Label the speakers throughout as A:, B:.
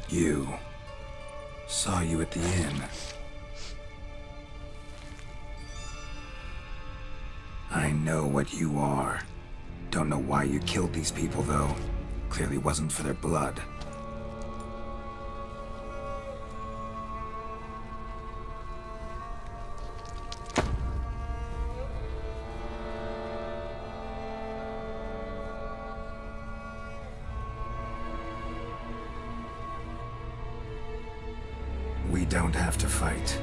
A: You. Saw you at the inn. I know what you are. Don't know why you killed these people, though. Clearly wasn't for their blood. We don't have to fight.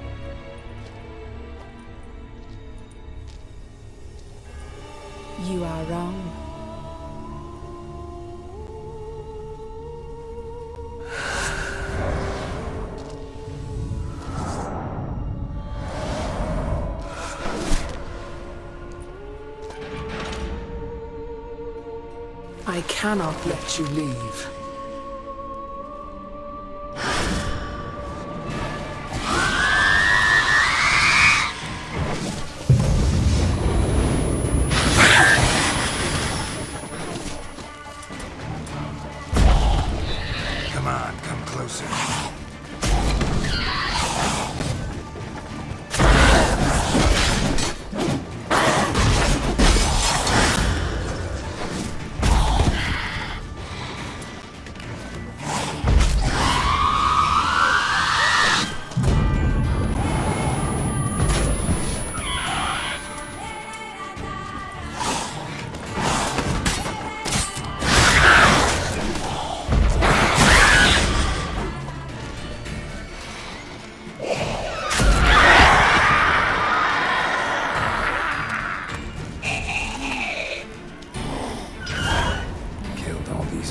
B: You are wrong.
C: I cannot let you leave.
A: Come on, come closer.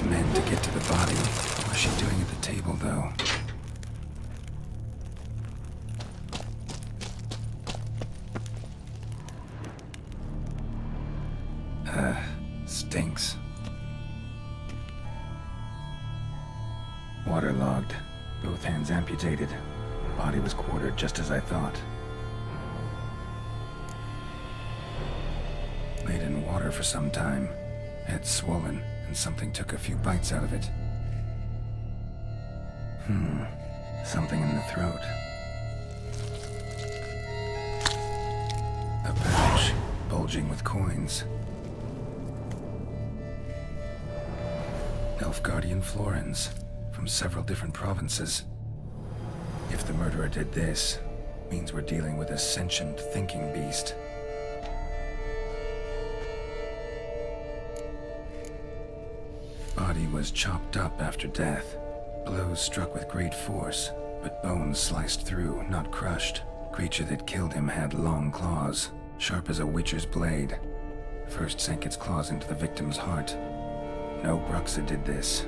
A: Men to get to the body. What's she doing at the table, though? Stinks. Waterlogged. Both hands amputated. Body was quartered just as I thought. Laid in water for some time. Head swollen, and something took a few bites out of it. Something in the throat. A pouch, bulging with coins. Nilfgaardian florins, from several different provinces. If the murderer did this, means we're dealing with a sentient thinking beast. Body was chopped up after death. Blows struck with great force, but bones sliced through, not crushed. Creature that killed him had long claws, sharp as a witcher's blade. First sank its claws into the victim's heart. No Bruxa did this.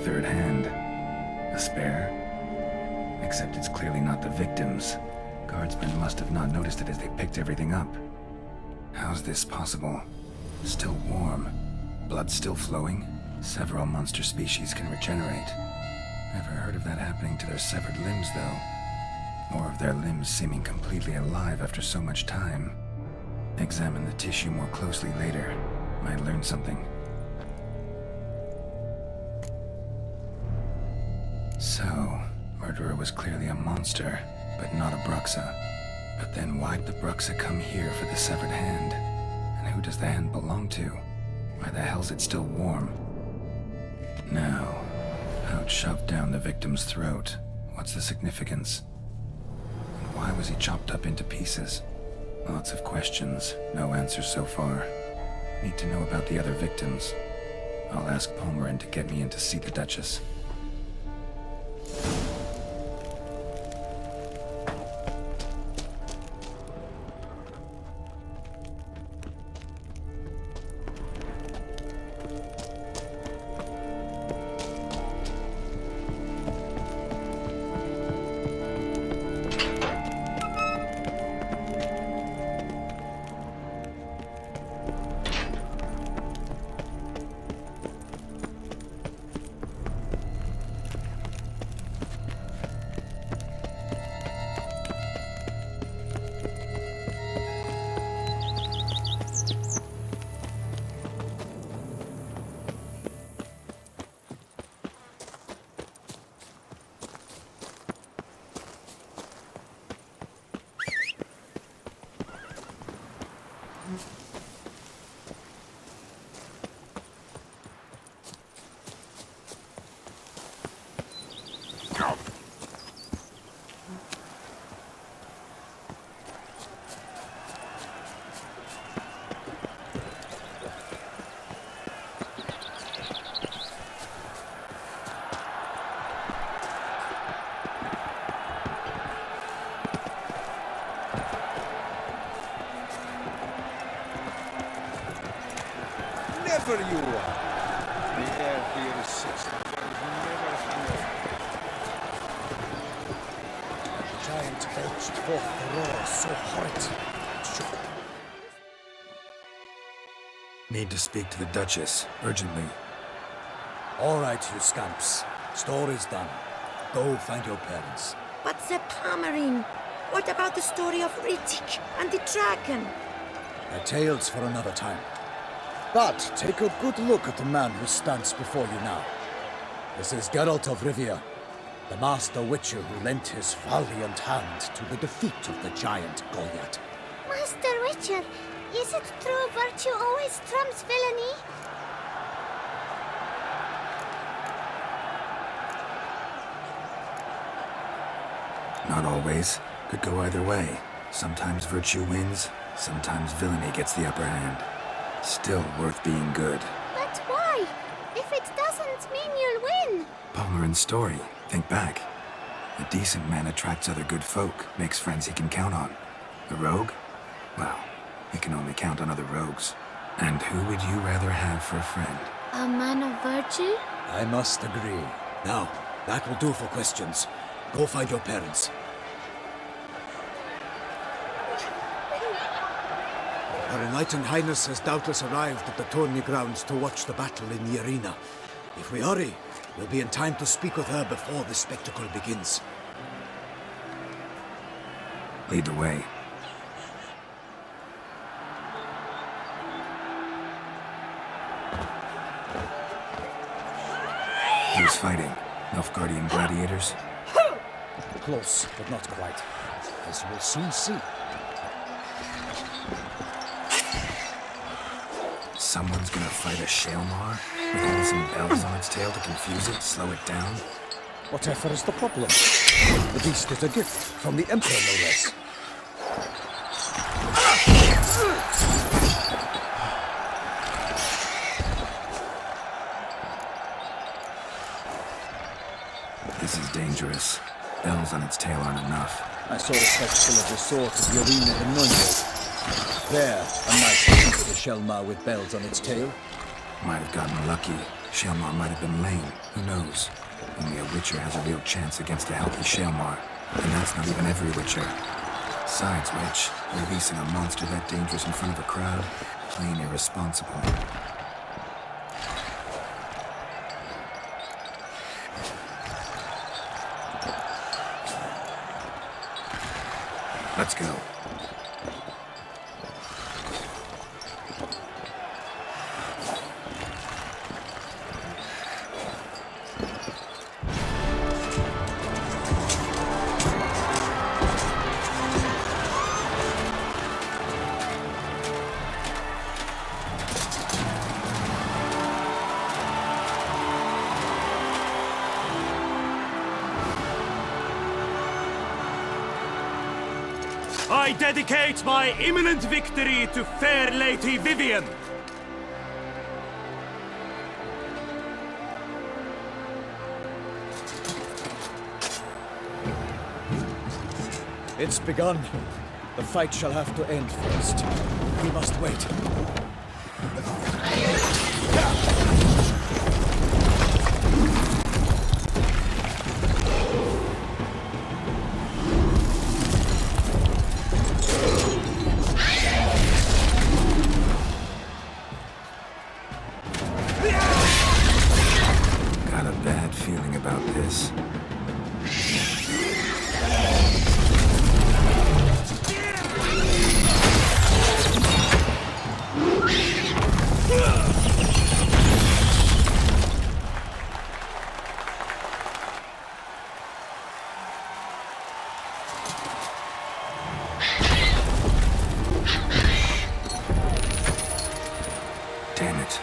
A: Third hand. A spare? Except it's clearly not the victim's. Guardsmen must have not noticed it as they picked everything up. How's this possible? Still warm. Blood still flowing? Several monster species can regenerate. Never heard of that happening to their severed limbs, though. Or of their limbs seeming completely alive after so much time. Examine the tissue more closely later. Might learn something. So, murderer was clearly a monster, but not a Bruxa. But then why'd the Bruxa come here for the severed hand? And who does the hand belong to? Why the hell's it still warm? Now, pouch shoved down the victim's throat. What's the significance? And why was he chopped up into pieces? Lots of questions, no answers so far. Need to know about the other victims. I'll ask Palmerin to get me in to see the Duchess.
D: for you. The air here is six. Never enough.
E: The giant belched forth the roar so horrid.
A: Need to speak to the Duchess, urgently.
E: All right, you scamps. Story's done. Go find your parents.
F: But Sir Palmerin, what about the story of Riddick and the dragon?
E: A tale's for another time. But take a good look at the man who stands before you now. This is Geralt of Rivia, the master witcher who lent his valiant hand to the defeat of the giant Goliath.
G: Master Witcher, is it true virtue always trumps villainy?
A: Not always. Could go either way. Sometimes virtue wins, sometimes villainy gets the upper hand. Still worth being good.
G: But why? If it doesn't mean you'll win.
A: Palmerin's story. Think back. A decent man attracts other good folk, makes friends he can count on. A rogue? Well, he can only count on other rogues. And who would you rather have for a friend?
G: A man of virtue?
E: I must agree. Now, that will do for questions. Go find your parents. Her Enlightened Highness has doubtless arrived at the tourney grounds to watch the battle in the arena. If we hurry, we'll be in time to speak with her before the spectacle begins.
A: Lead the way. Who's fighting? Nilfgaardian gladiators?
E: Close, but not quite. As you will soon see.
A: Someone's gonna fight a Shaelmar? With only some bells on its tail to confuse it, slow it down?
E: Whatever is the problem? The beast is a gift from the Emperor, no less.
A: This is dangerous. Bells on its tail aren't enough.
E: I saw a spectacle of the sort at the arena in Nuremberg. There, a knight defeated a Shaelmar with bells on its tail.
A: Might have gotten lucky. Shaelmar might have been lame. Who knows? Only a Witcher has a real chance against a healthy Shaelmar. And that's not even every Witcher. Besides which, releasing a monster that dangerous in front of a crowd, plain irresponsible. Let's go.
H: I dedicate my imminent victory to fair Lady Vivienne.
E: It's begun. The fight shall have to end first. We must wait.
A: Got a bad feeling about this. Damn it.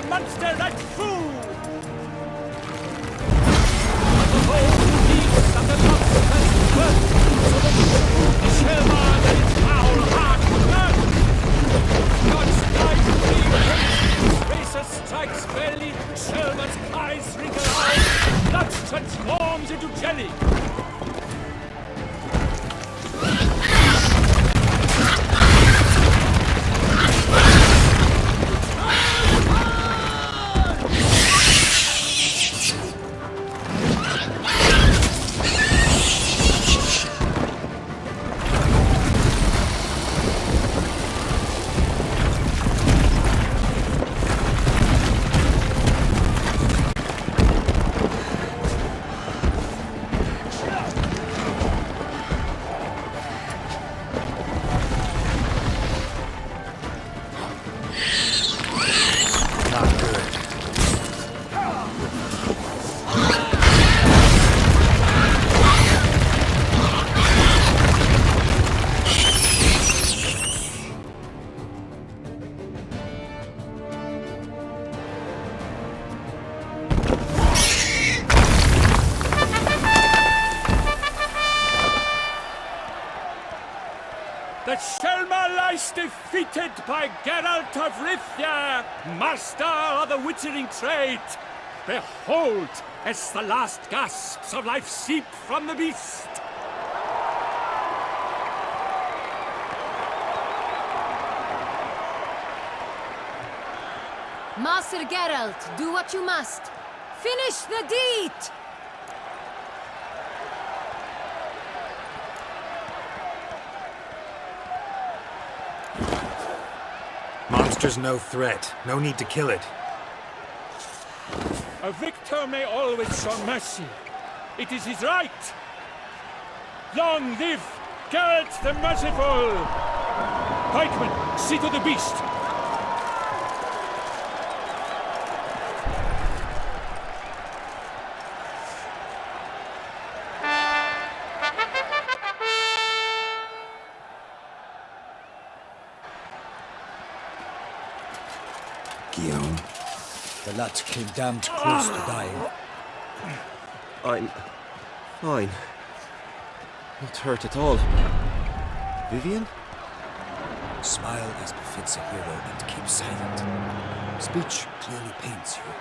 H: the monster that flew! The bold beasts of the monster's birth, so that the Shelmar and its foul heart burn! God's life being racer strikes fairly, Shelmar's eyes wrinkle out, blood transforms into jelly! The Shelmar lies defeated by Geralt of Rivia, master of the witchering trade. Behold, as the last gasps of life seep from the beast.
I: Master Geralt, do what you must. Finish the deed!
A: Monster's no threat. No need to kill it.
H: A victor may always show mercy. It is his right. Long live Geralt the Merciful! Pikeman, see to the beast.
A: Guillaume.
E: The lad came damned close to dying.
J: I'm fine. Not hurt at all. Vivian?
E: Smile as befits a hero and keep silent. Speech clearly pains you.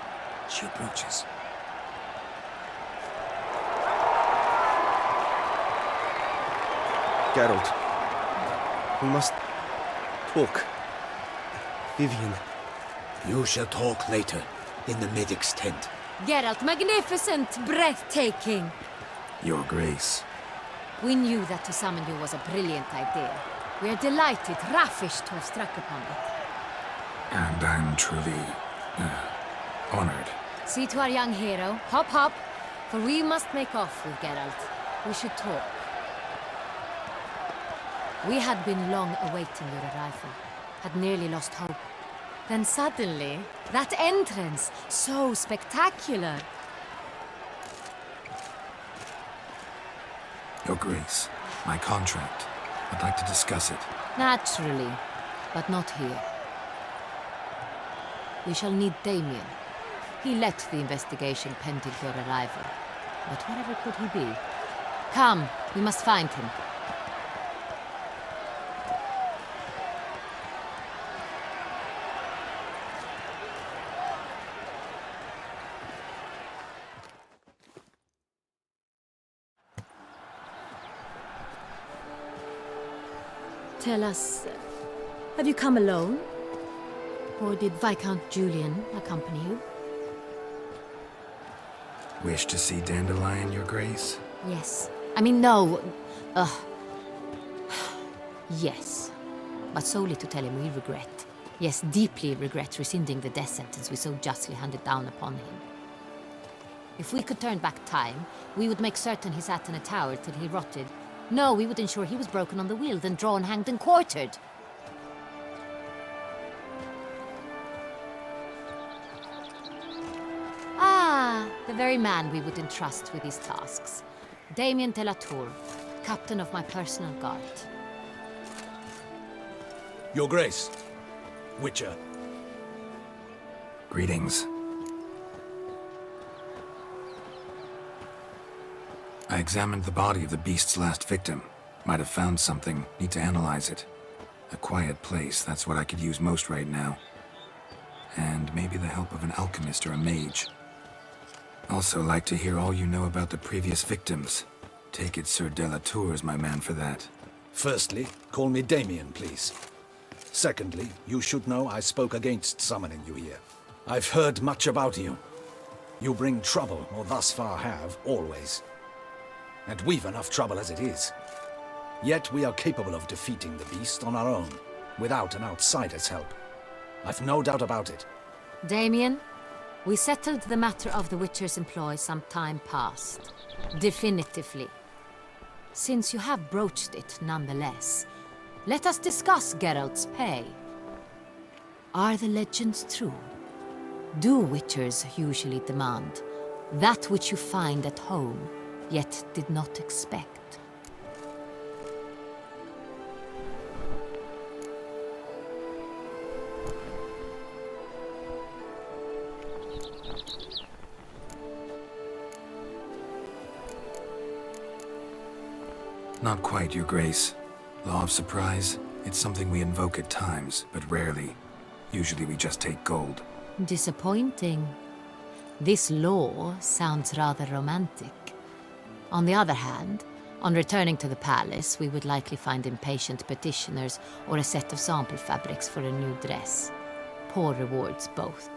E: She approaches.
J: Geralt. We must talk. Vivian.
E: You shall talk later, in the medic's tent.
I: Geralt, magnificent, breathtaking.
A: Your Grace.
I: We knew that to summon you was a brilliant idea. We are delighted, ravished to have struck upon it.
A: And I'm truly honored.
I: See to our young hero. Hop, hop. For we must make off with Geralt. We should talk. We had been long awaiting your arrival. Had nearly lost hope. Then suddenly, that entrance, so spectacular.
A: Your Grace, my contract. I'd like to discuss it.
I: Naturally, but not here. We shall need Damien. He led the investigation pending your arrival. But wherever could he be? Come, we must find him. Tell us, have you come alone? Or did Viscount Julian accompany you?
A: Wish to see Dandelion, Your Grace?
I: Yes. I mean, no. Yes. But solely to tell him we regret. Yes, deeply regret rescinding the death sentence we so justly handed down upon him. If we could turn back time, we would make certain he sat in a tower till he rotted. No, we would ensure he was broken on the wheel, then drawn, hanged, and quartered. Ah, the very man we would entrust with these tasks. Damien de la Tour, captain of my personal guard.
E: Your Grace. Witcher.
A: Greetings. I examined the body of the beast's last victim. Might have found something. Need to analyze it. A quiet place, that's what I could use most right now. And maybe the help of an alchemist or a mage. Also like to hear all you know about the previous victims. Take it Sir Delatour is my man for that.
E: Firstly, call me Damien, please. Secondly, you should know I spoke against summoning you here. I've heard much about you. You bring trouble, or thus far have, always. And we've enough trouble as it is. Yet we are capable of defeating the beast on our own, without an outsider's help. I've no doubt about it.
I: Damien, we settled the matter of the Witcher's employ some time past. Definitively. Since you have broached it nonetheless, let us discuss Geralt's pay. Are the legends true? Do Witchers usually demand that which you find at home, yet did not expect?
A: Not quite, Your Grace. Law of surprise, it's something we invoke at times, but rarely. Usually we just take gold.
I: Disappointing. This law sounds rather romantic. On the other hand, on returning to the palace, we would likely find impatient petitioners or a set of sample fabrics for a new dress. Poor rewards, both.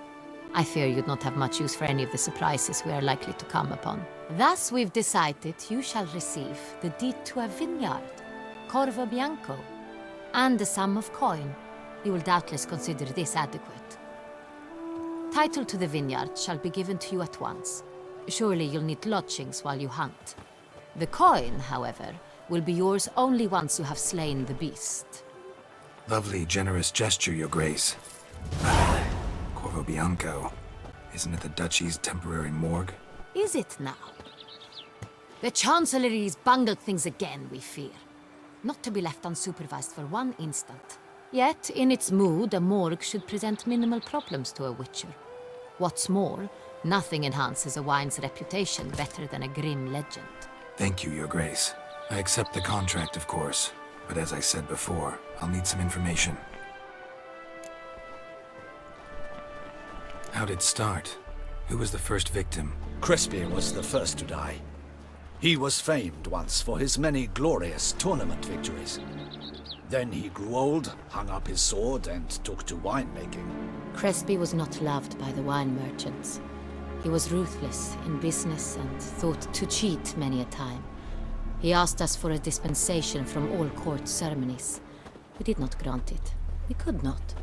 I: I fear you'd not have much use for any of the surprises we are likely to come upon. Thus, we've decided you shall receive the deed to a vineyard, Corvo Bianco, and a sum of coin. You will doubtless consider this adequate. Title to the vineyard shall be given to you at once. Surely you'll need lodgings while you hunt. The coin, however, will be yours only once you have slain the beast.
A: Lovely, generous gesture, Your Grace. Corvo Bianco. Isn't it the Duchy's temporary morgue?
I: Is it now? The Chancellery's bungled things again, we fear. Not to be left unsupervised for one instant. Yet, in its mood, a morgue should present minimal problems to a Witcher. What's more, nothing enhances a wine's reputation better than a grim legend.
A: Thank you, Your Grace. I accept the contract, of course. But as I said before, I'll need some information. How'd it start? Who was the first victim?
E: Crespi was the first to die. He was famed once for his many glorious tournament victories. Then he grew old, hung up his sword, and took to winemaking.
I: Crespi was not loved by the wine merchants. He was ruthless in business and thought to cheat many a time. He asked us for a dispensation from all court ceremonies. We did not grant it. We could not.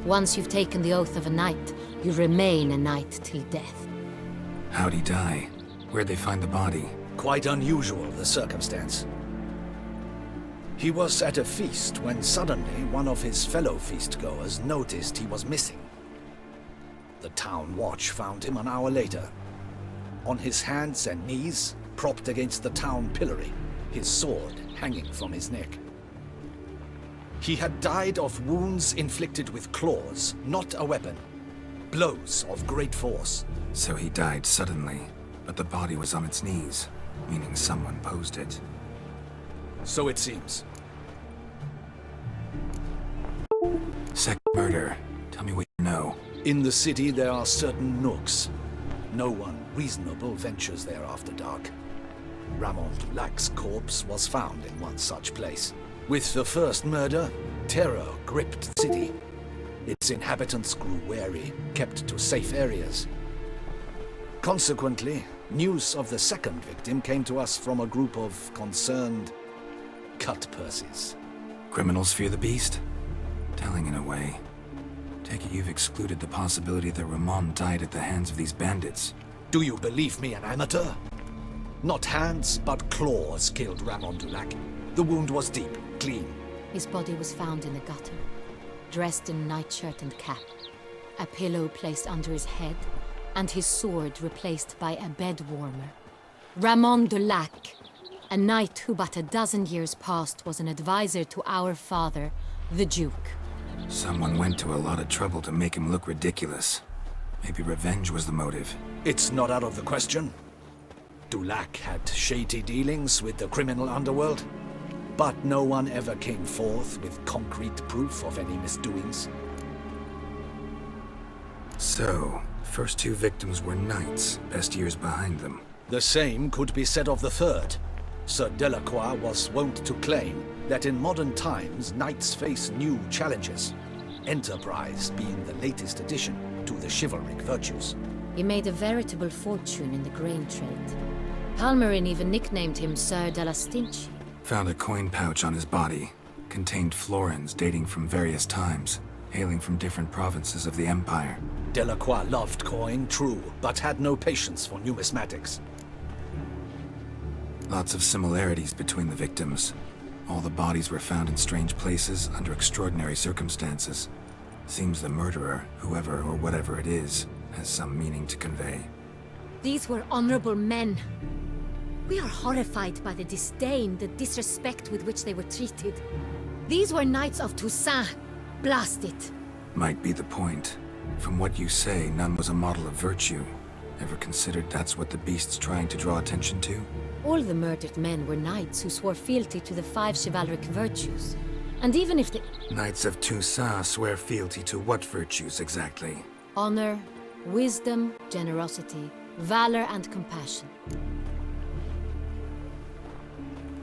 I: Once you've taken the oath of a knight, you remain a knight till death.
A: How'd he die? Where'd they find the body?
E: Quite unusual, the circumstance. He was at a feast when suddenly one of his fellow feastgoers noticed he was missing. The town watch found him an hour later. On his hands and knees, propped against the town pillory, his sword hanging from his neck. He had died of wounds inflicted with claws, not a weapon. Blows of great force.
A: So he died suddenly, but the body was on its knees, meaning someone posed it.
E: So it seems.
A: Second murder. Tell me what you know.
E: In the city there are certain nooks. No one reasonable ventures there after dark. Ramon Dulac's corpse was found in one such place. With the first murder, terror gripped the city. Its inhabitants grew wary, kept to safe areas. Consequently, news of the second victim came to us from a group of concerned cut-purses.
A: Criminals fear the beast? Telling in a way. Take it you've excluded the possibility that Ramon died at the hands of these bandits.
E: Do you believe me an amateur? Not hands, but claws killed Ramon Dulac. The wound was deep, clean.
I: His body was found in the gutter, dressed in nightshirt and cap, a pillow placed under his head, and his sword replaced by a bed warmer. Ramon Dulac, a knight who but a dozen years past was an advisor to our father, the Duke.
A: Someone went to a lot of trouble to make him look ridiculous. Maybe revenge was the motive.
E: It's not out of the question. Dulac had shady dealings with the criminal underworld, but no one ever came forth with concrete proof of any misdoings.
A: So, first two victims were knights, best years behind them.
E: The same could be said of the third. Sir Delacroix was wont to claim that in modern times knights face new challenges, enterprise being the latest addition to the chivalric virtues.
I: He made a veritable fortune in the grain trade. Palmerin even nicknamed him Sir de la Stinchi.
A: Found a coin pouch on his body. Contained florins dating from various times, hailing from different provinces of the Empire.
E: Delacroix loved coin, true, but had no patience for numismatics.
A: Lots of similarities between the victims. All the bodies were found in strange places under extraordinary circumstances. Seems the murderer, whoever or whatever it is, has some meaning to convey.
I: These were honorable men. We are horrified by the disdain, the disrespect with which they were treated. These were knights of Toussaint. Blast it.
A: Might be the point. From what you say, none was a model of virtue. Ever considered that's what the beast's trying to draw attention to?
I: All the murdered men were knights who swore fealty to the 5 chivalric virtues. And even if the
A: Knights of Toussaint swear fealty to what virtues exactly?
I: honor, wisdom, generosity, valor, and compassion.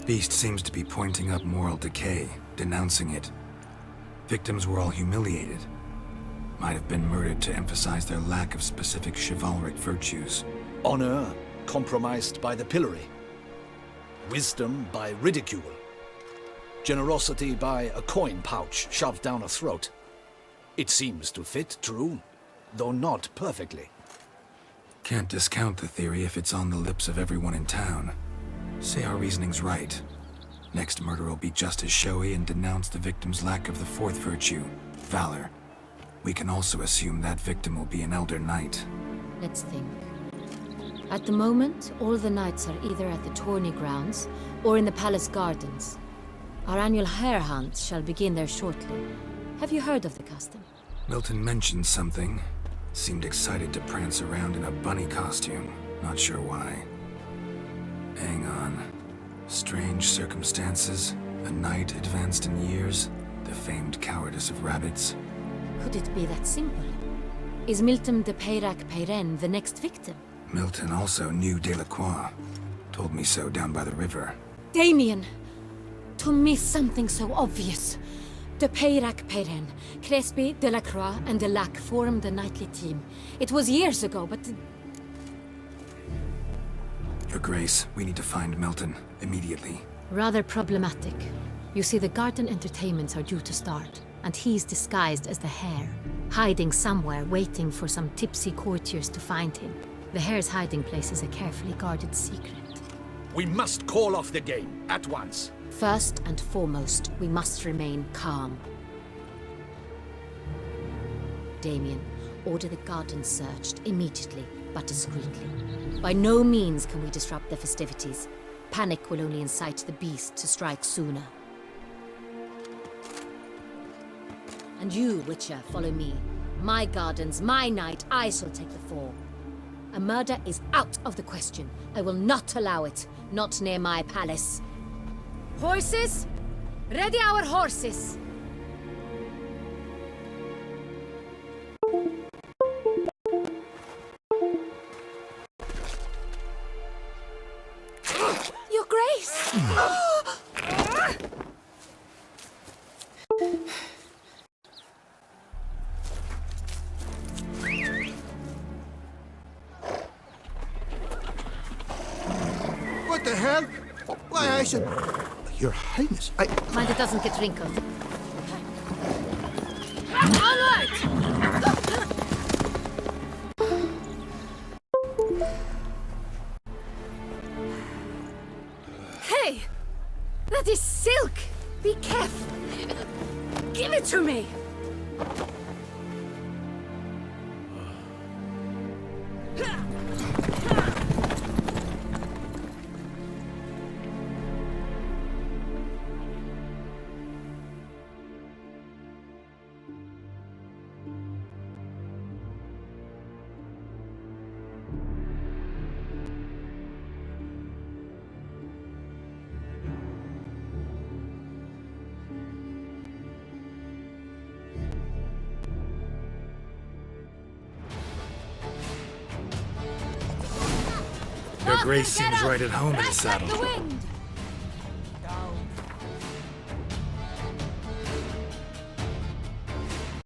A: Beast seems to be pointing up moral decay, denouncing it. Victims were all humiliated. Might have been murdered to emphasize their lack of specific chivalric virtues.
E: Honor compromised by the pillory. Wisdom by ridicule. Generosity by a coin pouch shoved down a throat. It seems to fit, true, though not perfectly.
A: Can't discount the theory if it's on the lips of everyone in town. Say our reasoning's right. Next murder will be just as showy and denounce the victim's lack of the 4th virtue, valor. We can also assume that victim will be an elder knight.
I: Let's think. At the moment, all the knights are either at the tourney grounds or in the palace gardens. Our annual hare hunt shall begin there shortly. Have you heard of the custom?
A: Milton mentioned something. Seemed excited to prance around in a bunny costume. Not sure why. Hang on. Strange circumstances. A knight advanced in years. The famed cowardice of rabbits.
I: Could it be that simple? Is Milton de Peyrac-Peyren the next victim?
A: Milton also knew Delacroix. Told me so down by the river.
I: Damien! To miss something so obvious. De Peyrac-Peyren, Crespi, Delacroix, and Delac formed a knightly team. It was years ago, but...
A: Your Grace, we need to find Milton. Immediately.
I: Rather problematic. You see, the garden entertainments are due to start, and he's disguised as the hare, hiding somewhere, waiting for some tipsy courtiers to find him. The hare's hiding place is a carefully guarded secret.
E: We must call off the game, at once.
I: First and foremost, we must remain calm. Damien, order the garden searched immediately, but discreetly. By no means can we disrupt the festivities. Panic will only incite the beast to strike sooner. And you, Witcher, follow me. My gardens, my night, I shall take the fall. A murder is out of the question. I will not allow it. Not near my palace. Horses? Ready our horses! Your Grace!
D: What the hell? Why, I should... Your Highness, I...
I: Mind it doesn't get wrinkled. Onward! Hey! That is silk! Be careful! Give it to me!
A: Grace seems right at home in the saddle.
I: The wind!